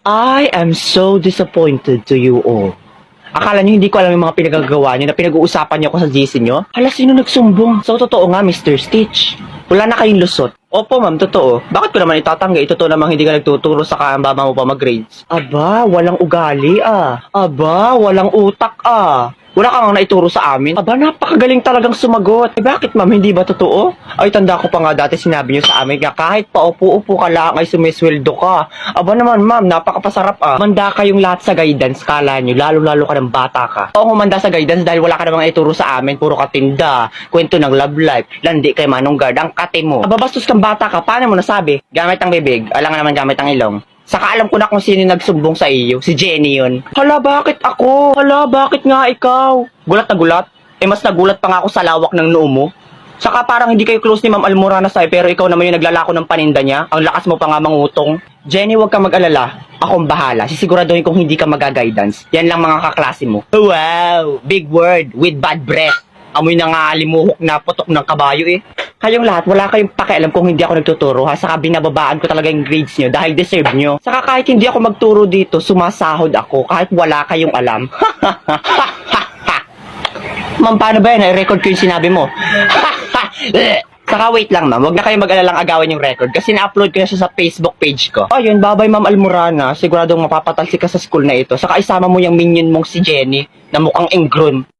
I am so disappointed to you all. Akala niyo hindi ko alam yung mga pinagagawa niyo na pinag-uusapan niyo ako sa GC niyo? Hala, sino nagsumbong? So, totoo nga, Mr. Stitch. Wala na kayong lusot. Opo, ma'am, totoo. Bakit ko naman itatanggi? Totoo namang hindi ka nagtuturo sa kaambaba mo pa mag-grades. Aba, walang ugali ah. Aba, walang utak ah. Wala kang naituro sa amin. Aba, napakagaling talagang sumagot. Eh, bakit ma'am, hindi ba totoo? Ay, tanda ko pa nga dati sinabi niyo sa amin nga kahit paupo-upo ka lang ay sumisweldo ka. Aba naman ma'am, napakapasarap ah. Manda kayong lahat sa guidance, kala niyo, lalo-lalo ka ng bata ka. Oo, humanda sa guidance dahil wala ka namang ituro sa amin, puro ka tinda, kwento ng love life, landi kay Manong Guard, ang kate mo. Aba, bastos kang bata ka, paano mo nasabi? Gamit ang bibig, alam nga naman gamit ang ilong. Saka alam ko na kung sino nagsumbong sa iyo. Si Jenny yun. Hala, bakit ako? Hala, bakit nga ikaw? Gulat na gulat? Eh, mas nagulat pa nga ako sa lawak ng noo mo. Saka parang hindi kayo close ni Ma'am Almorana sa'yo, pero ikaw naman yung naglalako ng paninda niya. Ang lakas mo pa nga mangutong. Jenny, huwag kang mag-alala. Ako ang bahala. Sisiguraduhin kong hindi ka mag-guidance. Yan lang mga kaklase mo. Wow! Big word with bad breath. Amoy na nga limuhok na putok ng kabayo eh. Kayong lahat, wala kayong pakialam kung hindi ako nagtuturo ha. Saka binababaan ko talaga yung grades nyo dahil deserve nyo. Saka kahit hindi ako magturo dito, sumasahod ako kahit wala kayong alam. Ma'am, paano ba yan? I-record ko yung sinabi mo. Saka wait lang ma'am, huwag na kayong mag-alalang agawin yung record kasi na-upload ko na siya sa Facebook page ko. Ayun, babay Ma'am Almorana, siguradong mapapatalsik ka sa school na ito. Saka isama mo yung minion mong si Jenny na mukhang ingron.